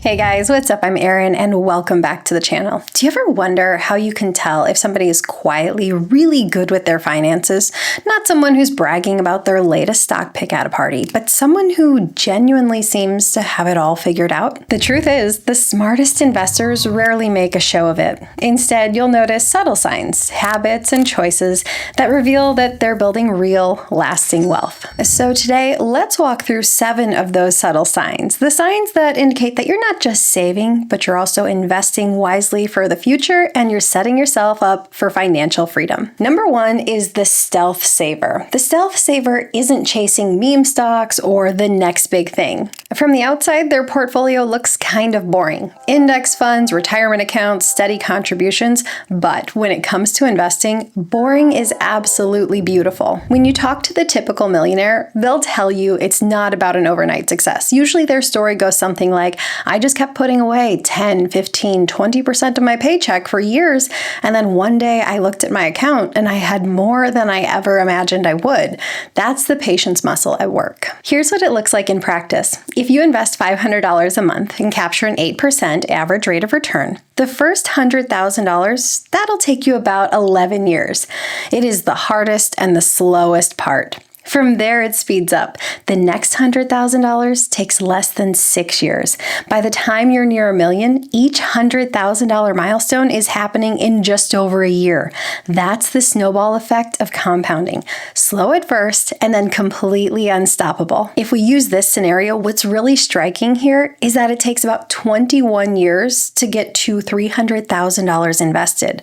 Hey guys, what's up? I'm Erin and welcome back to the channel. Do you ever wonder how you can tell if somebody is quietly really good with their finances? Not someone who's bragging about their latest stock pick at a party, but someone who genuinely seems to have it all figured out? The truth is, the smartest investors rarely make a show of it. Instead, you'll notice subtle signs, habits, and choices that reveal that they're building real, lasting wealth. So today, let's walk through 7 of those subtle signs. The signs that indicate that you're not just saving, but you're also investing wisely for the future and you're setting yourself up for financial freedom. Number 1 is the stealth saver. The stealth saver isn't chasing meme stocks or the next big thing. From the outside, their portfolio looks kind of boring. Index funds, retirement accounts, steady contributions, but when it comes to investing, boring is absolutely beautiful. When you talk to the typical millionaire, they'll tell you it's not about an overnight success. Usually their story goes something like, I just kept putting away 10, 15, 20% of my paycheck for years, and then one day I looked at my account and I had more than I ever imagined I would. That's the patience muscle at work. Here's what it looks like in practice. If you invest $500 a month and capture an 8% average rate of return, the first $100,000, that'll take you about 11 years. It is the hardest and the slowest part. From there, it speeds up. The next $100,000 takes less than 6 years. By the time you're near $1 million, each $100,000 milestone is happening in just over a year. That's the snowball effect of compounding. Slow at first and then completely unstoppable. If we use this scenario, what's really striking here is that it takes about 21 years to get to $300,000 invested.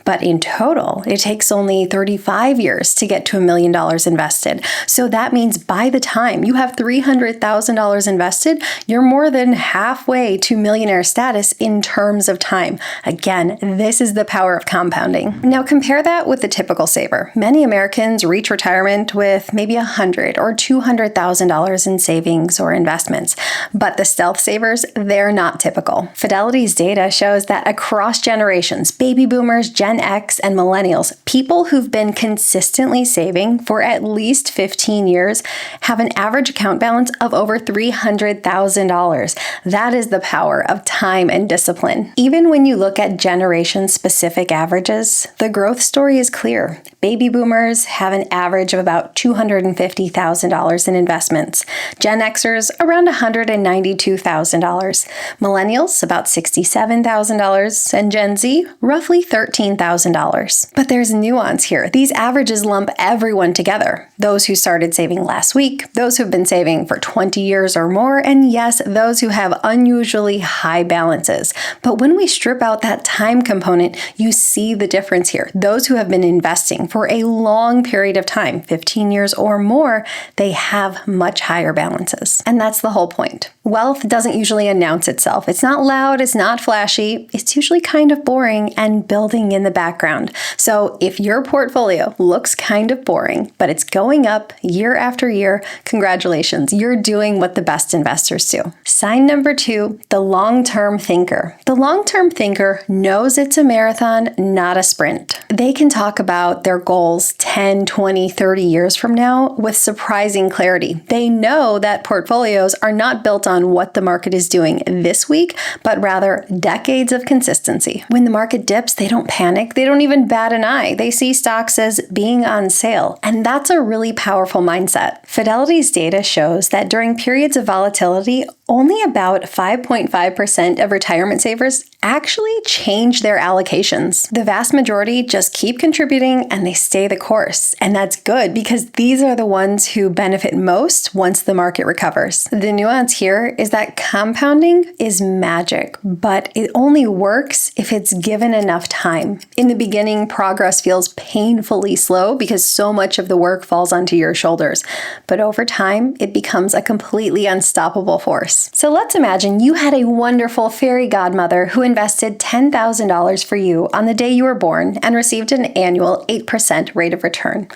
But in total, it takes only 35 years to get to $1 million invested. So that means by the time you have $300,000 invested, you're more than halfway to millionaire status in terms of time. Again, this is the power of compounding. Now compare that with the typical saver. Many Americans reach retirement with maybe $100,000 or $200,000 in savings or investments. But the stealth savers, they're not typical. Fidelity's data shows that across generations, baby boomers, Gen X, and millennials, people who've been consistently saving for at least 15 years have an average account balance of over $300,000. That is the power of time and discipline. Even when you look at generation-specific averages, the growth story is clear. Baby boomers have an average of about $250,000 in investments. Gen Xers around $192,000. Millennials about $67,000, and Gen Z roughly $13,000. But there's nuance here. These averages lump everyone together. Those who started saving last week, those who've been saving for 20 years or more, and yes, those who have unusually high balances. But when we strip out that time component, you see the difference here. Those who have been investing for a long period of time, 15 years or more, they have much higher balances. And that's the whole point. Wealth doesn't usually announce itself. It's not loud, it's not flashy, it's usually kind of boring and building in the background. So if your portfolio looks kind of boring, but it's going up year after year, congratulations, you're doing what the best investors do. Sign number 2, the long-term thinker. The long-term thinker knows it's a marathon, not a sprint. They can talk about their goals 10, 20, 30 years from now with surprising clarity. They know that portfolios are not built on what the market is doing this week, but rather decades of consistency. When the market dips, they don't panic. They don't even bat an eye. They see stocks as being on sale. And that's a really powerful mindset. Fidelity's data shows that during periods of volatility, only about 5.5% of retirement savers actually change their allocations. The vast majority just keep contributing and they stay the course. And that's good because these are the ones who benefit most once the market recovers. The nuance here is that compounding is magic, but it only works if it's given enough time. In the beginning, progress feels painfully slow because so much of the work falls onto your shoulders. But over time, it becomes a completely unstoppable force. So let's imagine you had a wonderful fairy godmother who invested $10,000 for you on the day you were born and received an annual 8% rate of return.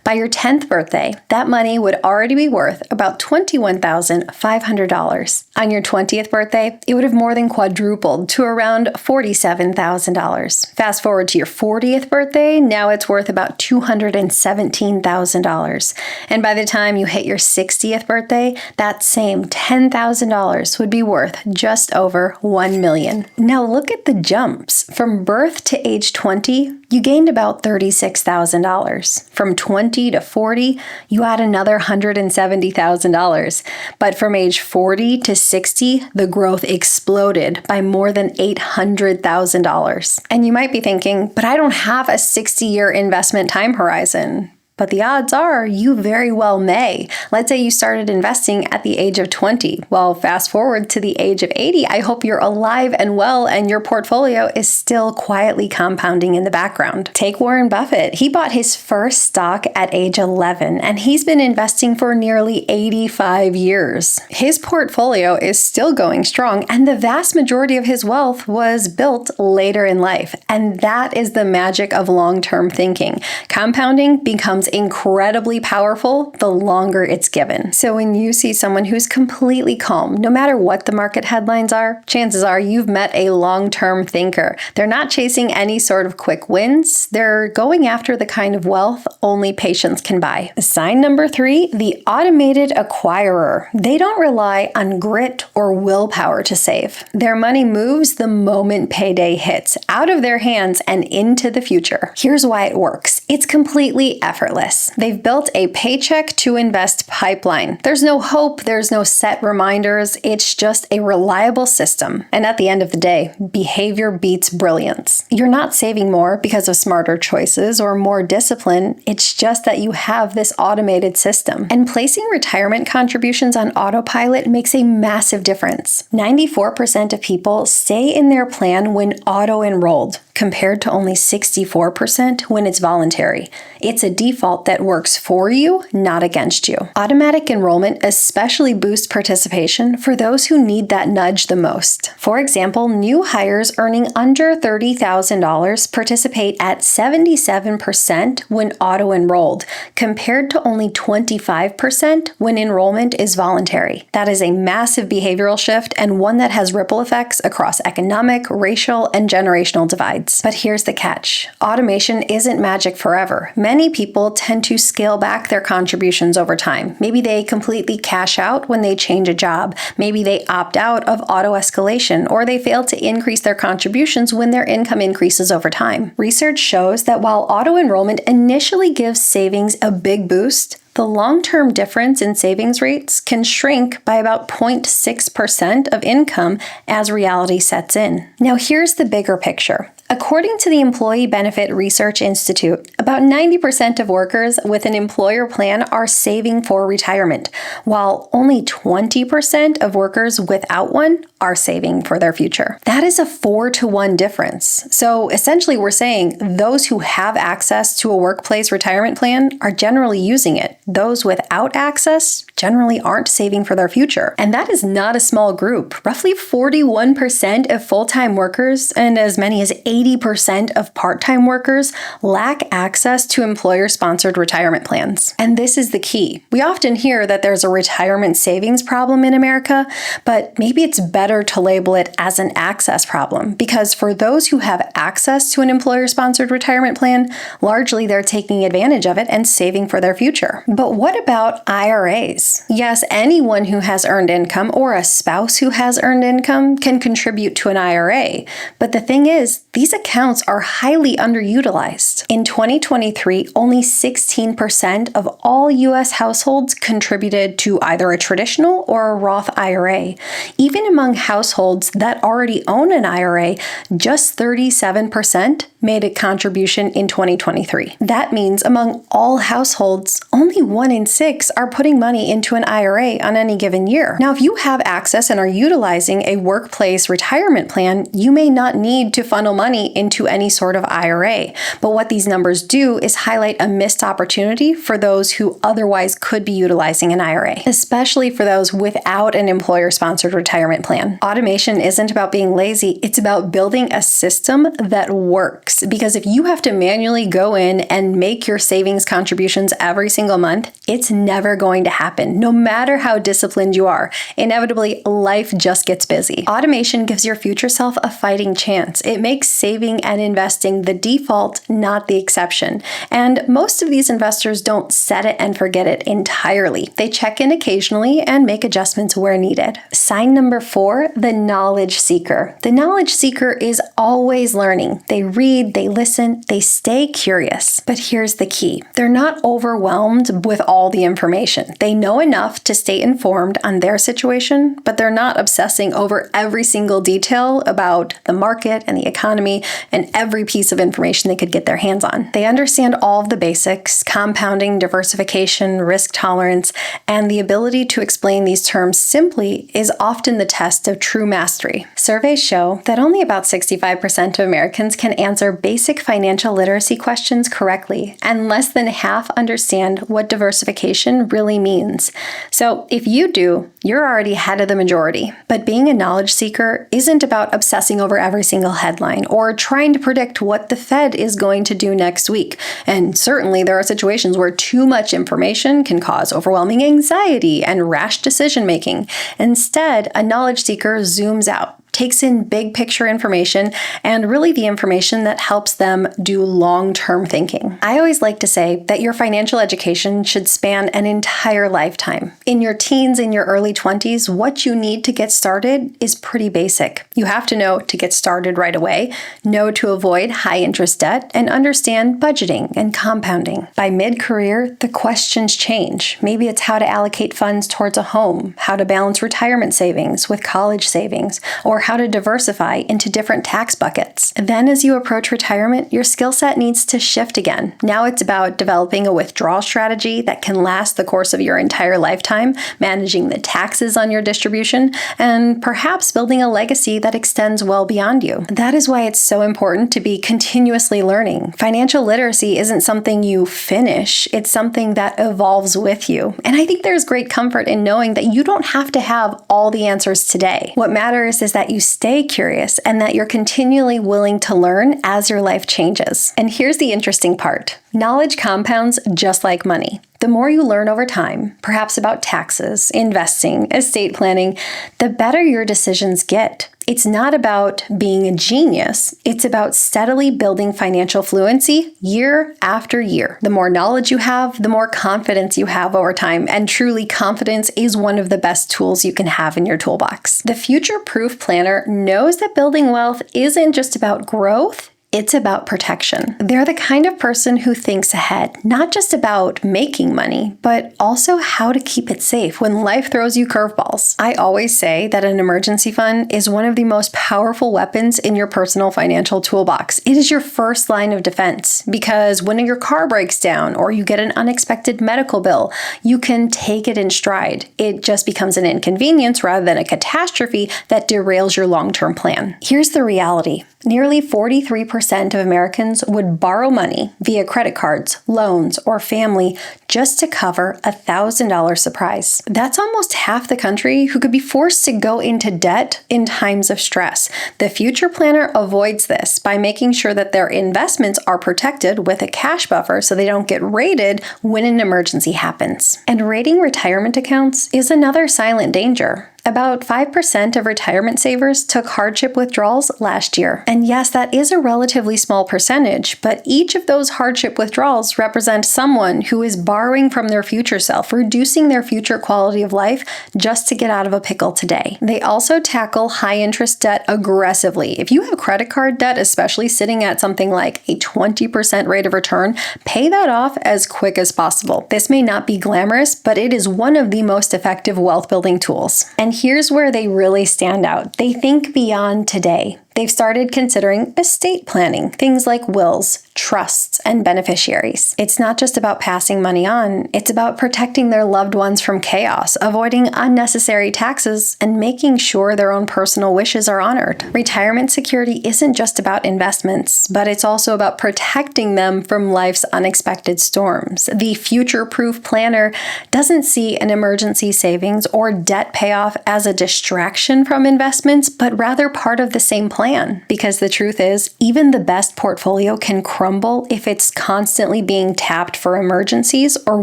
By your 10th birthday, that money would already be worth about $21,500. On your 20th birthday, it would have more than quadrupled to around $47,000. Fast forward to your 40th birthday, now it's worth about $217,000. And by the time you hit your 60th birthday, that same $10,000 $50,000 would be worth just over $1 million. Now look at the jumps. From birth to age 20, you gained about $36,000. From 20 to 40, you add another $170,000. But from age 40 to 60, the growth exploded by more than $800,000. And you might be thinking, but I don't have a 60-year investment time horizon. But the odds are you very well may. Let's say you started investing at the age of 20. Well, fast forward to the age of 80, I hope you're alive and well and your portfolio is still quietly compounding in the background. Take Warren Buffett. He bought his first stock at age 11 and he's been investing for nearly 85 years. His portfolio is still going strong and the vast majority of his wealth was built later in life. And that is the magic of long-term thinking. Compounding becomes incredibly powerful the longer it's given. So when you see someone who's completely calm, no matter what the market headlines are, chances are you've met a long-term thinker. They're not chasing any sort of quick wins. They're going after the kind of wealth only patience can buy. Sign number 3, the automated acquirer. They don't rely on grit or willpower to save. Their money moves the moment payday hits, out of their hands and into the future. Here's why it works. It's completely effortless. They've built a paycheck to invest pipeline. There's no hope, there's no set reminders, it's just a reliable system. And at the end of the day, behavior beats brilliance. You're not saving more because of smarter choices or more discipline, it's just that you have this automated system. And placing retirement contributions on autopilot makes a massive difference. 94% of people stay in their plan when auto-enrolled, compared to only 64% when it's voluntary. It's a default that works for you, not against you. Automatic enrollment especially boosts participation for those who need that nudge the most. For example, new hires earning under $30,000 participate at 77% when auto-enrolled, compared to only 25% when enrollment is voluntary. That is a massive behavioral shift and one that has ripple effects across economic, racial, and generational divides. But here's the catch. Automation isn't magic forever. Many people tend to scale back their contributions over time. Maybe they completely cash out when they change a job. Maybe they opt out of auto-escalation, or they fail to increase their contributions when their income increases over time. Research shows that while auto-enrollment initially gives savings a big boost, the long-term difference in savings rates can shrink by about 0.6% of income as reality sets in. Now here's the bigger picture. According to the Employee Benefit Research Institute, about 90% of workers with an employer plan are saving for retirement, while only 20% of workers without one are saving for their future. That is a 4-to-1 difference. So essentially we're saying those who have access to a workplace retirement plan are generally using it. Those without access generally aren't saving for their future. And that is not a small group. Roughly 41% of full-time workers and as many as 80% of part-time workers lack access to employer-sponsored retirement plans. And this is the key. We often hear that there's a retirement savings problem in America, but maybe it's better to label it as an access problem, because for those who have access to an employer-sponsored retirement plan, largely they're taking advantage of it and saving for their future. But what about IRAs? Yes, anyone who has earned income or a spouse who has earned income can contribute to an IRA. But the thing is, these accounts are highly underutilized. In 2023, only 16% of all U.S. households contributed to either a traditional or a Roth IRA. Even among households that already own an IRA, just 37% made a contribution in 2023. That means among all households, only 1 in 6 are putting money into an IRA on any given year. Now, if you have access and are utilizing a workplace retirement plan, you may not need to funnel money into any sort of IRA. But what these numbers do is highlight a missed opportunity for those who otherwise could be utilizing an IRA, especially for those without an employer-sponsored retirement plan. Automation isn't about being lazy, it's about building a system that works. sucks, because if you have to manually go in and make your savings contributions every single month, it's never going to happen. No matter how disciplined you are, inevitably life just gets busy. Automation gives your future self a fighting chance. It makes saving and investing the default, not the exception. And most of these investors don't set it and forget it entirely. They check in occasionally and make adjustments where needed. Sign number 4, the knowledge seeker. The knowledge seeker is always learning. They read, they listen, they stay curious. But here's the key. They're not overwhelmed with all the information. They know enough to stay informed on their situation, but they're not obsessing over every single detail about the market and the economy and every piece of information they could get their hands on. They understand all of the basics: compounding, diversification, risk tolerance, and the ability to explain these terms simply is often the test of true mastery. Surveys show that only about 65% of Americans can answer basic financial literacy questions correctly, and less than half understand what diversification really means. So if you do, you're already ahead of the majority. But being a knowledge seeker isn't about obsessing over every single headline or trying to predict what the Fed is going to do next week. And certainly there are situations where too much information can cause overwhelming anxiety and rash decision making. Instead, a knowledge seeker zooms out, takes in big picture information, and really the information that helps them do long-term thinking. I always like to say that your financial education should span an entire lifetime. In your teens, in your early 20s, what you need to get started is pretty basic. You have to know to get started right away, know to avoid high interest debt, and understand budgeting and compounding. By mid-career, the questions change. Maybe it's how to allocate funds towards a home, how to balance retirement savings with college savings, or how to diversify into different tax buckets. Then as you approach retirement, your skill set needs to shift again. Now it's about developing a withdrawal strategy that can last the course of your entire lifetime, managing the taxes on your distribution, and perhaps building a legacy that extends well beyond you. That is why it's so important to be continuously learning. Financial literacy isn't something you finish, it's something that evolves with you. And I think there's great comfort in knowing that you don't have to have all the answers today. What matters is that you stay curious and that you're continually willing to learn as your life changes. And here's the interesting part. Knowledge compounds just like money. The more you learn over time, perhaps about taxes, investing, estate planning, the better your decisions get. It's not about being a genius. It's about steadily building financial fluency year after year. The more knowledge you have, the more confidence you have over time. And truly, confidence is one of the best tools you can have in your toolbox. The future-proof planner knows that building wealth isn't just about growth. It's about protection. They're the kind of person who thinks ahead, not just about making money, but also how to keep it safe when life throws you curveballs. I always say that an emergency fund is one of the most powerful weapons in your personal financial toolbox. It is your first line of defense, because when your car breaks down or you get an unexpected medical bill, you can take it in stride. It just becomes an inconvenience rather than a catastrophe that derails your long-term plan. Here's the reality. Nearly 43% of Americans would borrow money via credit cards, loans, or family just to cover a $1,000 surprise. That's almost half the country who could be forced to go into debt in times of stress. The future planner avoids this by making sure that their investments are protected with a cash buffer so they don't get raided when an emergency happens. And raiding retirement accounts is another silent danger. About 5% of retirement savers took hardship withdrawals last year. And yes, that is a relatively small percentage, but each of those hardship withdrawals represent someone who is borrowing from their future self, reducing their future quality of life just to get out of a pickle today. They also tackle high interest debt aggressively. If you have credit card debt, especially sitting at something like a 20% rate of return, pay that off as quick as possible. This may not be glamorous, but it is one of the most effective wealth building tools. And here's where they really stand out. They think beyond today. They've started considering estate planning, things like wills, trusts, and beneficiaries. It's not just about passing money on, it's about protecting their loved ones from chaos, avoiding unnecessary taxes, and making sure their own personal wishes are honored. Retirement security isn't just about investments, but it's also about protecting them from life's unexpected storms. The future-proof planner doesn't see an emergency savings or debt payoff as a distraction from investments, but rather part of the same plan. plan, because the truth is, even the best portfolio can crumble if it's constantly being tapped for emergencies or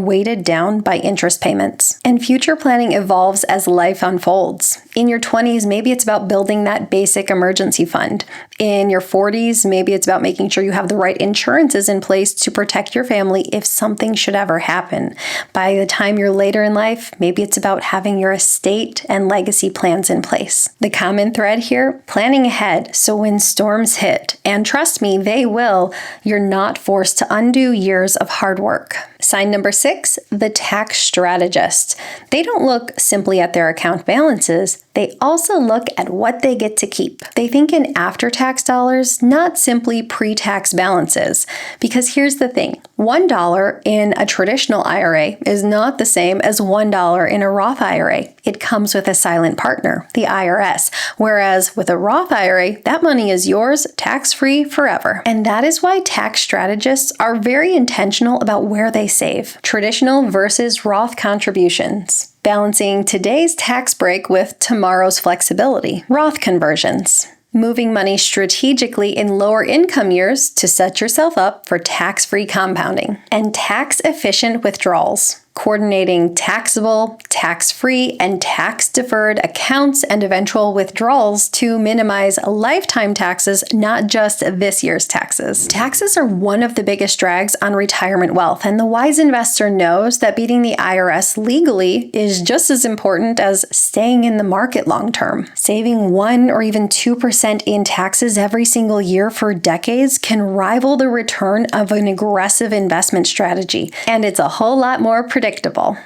weighted down by interest payments. And future planning evolves as life unfolds. In your 20s, maybe it's about building that basic emergency fund. In your 40s, maybe it's about making sure you have the right insurances in place to protect your family if something should ever happen. By the time you're later in life, maybe it's about having your estate and legacy plans in place. The common thread here, planning ahead so when storms hit, and trust me, they will, you're not forced to undo years of hard work. Sign number 6, the tax strategist. They don't look simply at their account balances, they also look at what they get to keep. They think in after-tax dollars, not simply pre-tax balances. Because here's the thing, $1 in a traditional IRA is not the same as $1 in a Roth IRA. It comes with a silent partner, the IRS. Whereas with a Roth IRA, that money is yours, tax-free forever. And that is why tax strategists are very intentional about where they save. Traditional versus Roth contributions. Balancing today's tax break with tomorrow's flexibility. Roth conversions. Moving money strategically in lower income years to set yourself up for tax-free compounding. And tax-efficient withdrawals. Coordinating taxable, tax-free, and tax-deferred accounts and eventual withdrawals to minimize lifetime taxes, not just this year's taxes. Taxes are one of the biggest drags on retirement wealth, and the wise investor knows that beating the IRS legally is just as important as staying in the market long-term. Saving 1 or even 2% in taxes every single year for decades can rival the return of an aggressive investment strategy, and it's a whole lot more predictable.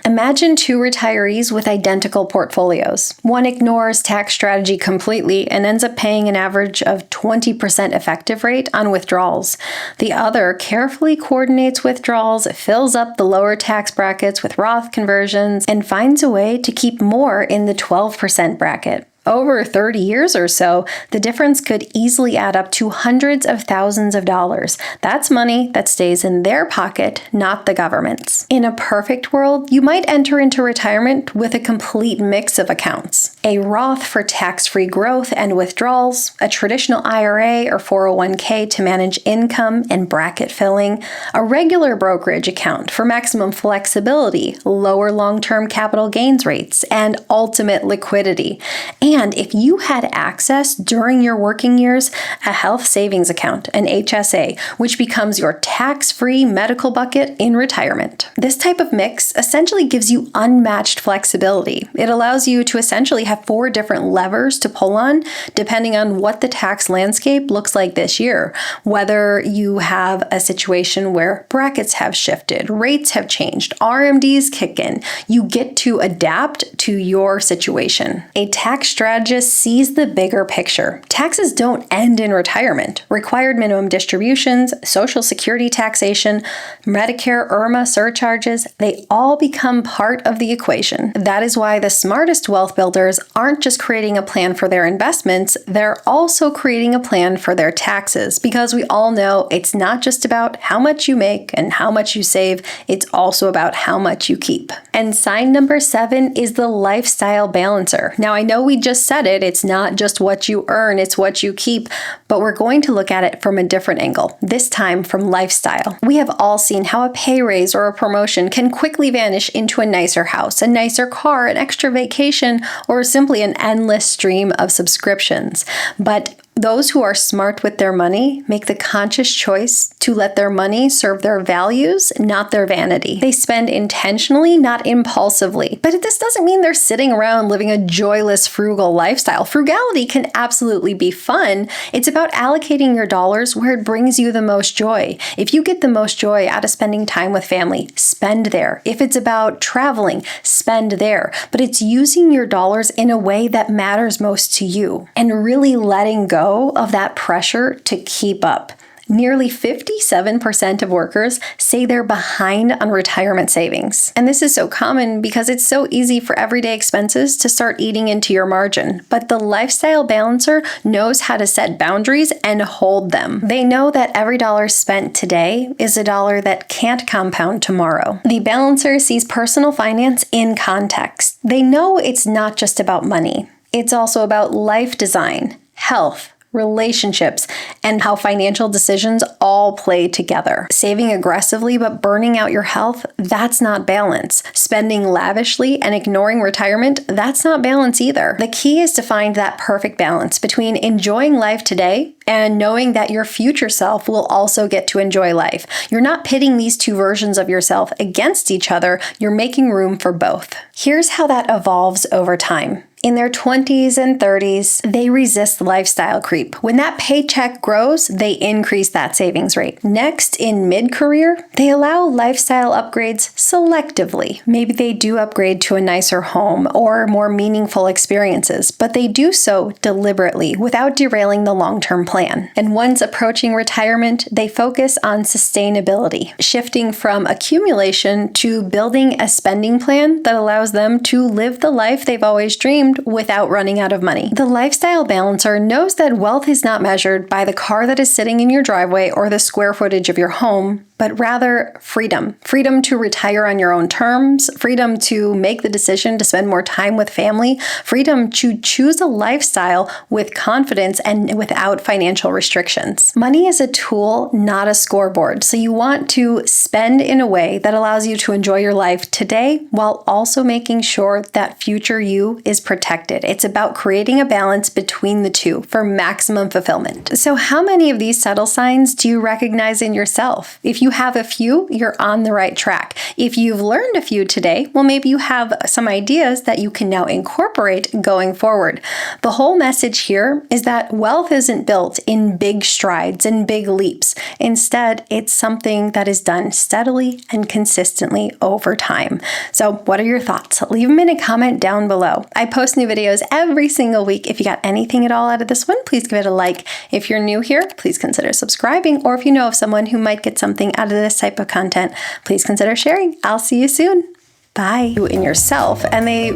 Imagine 2 retirees with identical portfolios. One ignores tax strategy completely and ends up paying an average of 20% effective rate on withdrawals. The other carefully coordinates withdrawals, fills up the lower tax brackets with Roth conversions, and finds a way to keep more in the 12% bracket. Over 30 years or so, the difference could easily add up to hundreds of thousands of dollars. That's money that stays in their pocket, not the government's. In a perfect world, you might enter into retirement with a complete mix of accounts. A Roth for tax-free growth and withdrawals, a traditional IRA or 401k to manage income and bracket filling, a regular brokerage account for maximum flexibility, lower long-term capital gains rates, and ultimate liquidity. And if you had access during your working years, a health savings account, an HSA, which becomes your tax-free medical bucket in retirement. This type of mix essentially gives you unmatched flexibility. It allows you to essentially have 4 different levers to pull on, depending on what the tax landscape looks like this year. Whether you have a situation where brackets have shifted, rates have changed, RMDs kick in, you get to adapt to your situation. A tax strategist sees the bigger picture. Taxes don't end in retirement. Required minimum distributions, Social Security taxation, Medicare, IRMA surcharges, they all become part of the equation. That is why the smartest wealth builders aren't just creating a plan for their investments, they're also creating a plan for their taxes, because we all know it's not just about how much you make and how much you save, it's also about how much you keep. And sign number 7 is the lifestyle balancer. Now, I know we just said it's not just what you earn, it's what you keep, but we're going to look at it from a different angle, this time from lifestyle. We have all seen how a pay raise or a promotion can quickly vanish into a nicer house, a nicer car, an extra vacation, or simply an endless stream of subscriptions. But those who are smart with their money make the conscious choice to let their money serve their values, not their vanity. They spend intentionally, not impulsively. But this doesn't mean they're sitting around living a joyless, frugal lifestyle. Frugality can absolutely be fun. It's about allocating your dollars where it brings you the most joy. If you get the most joy out of spending time with family, spend there. If it's about traveling, spend there. But it's using your dollars in a way that matters most to you and really letting go of that pressure to keep up. Nearly 57% of workers say they're behind on retirement savings. And this is so common because it's so easy for everyday expenses to start eating into your margin. But the lifestyle balancer knows how to set boundaries and hold them. They know that every dollar spent today is a dollar that can't compound tomorrow. The balancer sees personal finance in context. They know it's not just about money. It's also about life design, health, relationships, and how financial decisions all play together. Saving aggressively but burning out your health, that's not balance. Spending lavishly and ignoring retirement, that's not balance either. The key is to find that perfect balance between enjoying life today and knowing that your future self will also get to enjoy life. You're not pitting these two versions of yourself against each other, you're making room for both. Here's how that evolves over time. In their 20s and 30s, they resist lifestyle creep. When that paycheck grows, they increase that savings rate. Next, in mid-career, they allow lifestyle upgrades selectively. Maybe they do upgrade to a nicer home or more meaningful experiences, but they do so deliberately without derailing the long-term plan. And once approaching retirement, they focus on sustainability, shifting from accumulation to building a spending plan that allows them to live the life they've always dreamed without running out of money. The lifestyle balancer knows that wealth is not measured by the car that is sitting in your driveway or the square footage of your home, but rather freedom. Freedom to retire on your own terms, freedom to make the decision to spend more time with family, freedom to choose a lifestyle with confidence and without financial restrictions. Money is a tool, not a scoreboard, so you want to spend in a way that allows you to enjoy your life today while also making sure that future you is protected. It's about creating a balance between the two for maximum fulfillment. So how many of these subtle signs do you recognize in yourself? If you have a few, you're on the right track. If you've learned a few today, well, maybe you have some ideas that you can now incorporate going forward. The whole message here is that wealth isn't built in big strides and big leaps. Instead, it's something that is done steadily and consistently over time. So what are your thoughts? Leave them in a comment down below. I post new videos every single week. If you got anything at all out of this one, please give it a like. If you're new here, please consider subscribing, or if you know of someone who might get something out of this type of content, please consider sharing. I'll see you soon. Bye. In yourself, and they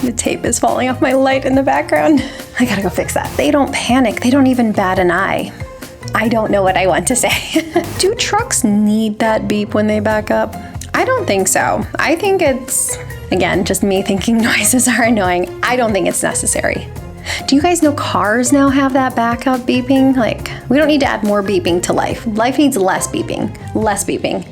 the tape is falling off my light in the background. I gotta go fix that. They don't panic. They don't even bat an eye. I don't know what I want to say. Do trucks need that beep when they back up? I don't think so. I think it's, again, just me thinking noises are annoying. I don't think it's necessary. Do you guys know cars now have that backup beeping? Like, we don't need to add more beeping to life. Life needs less beeping. Less beeping.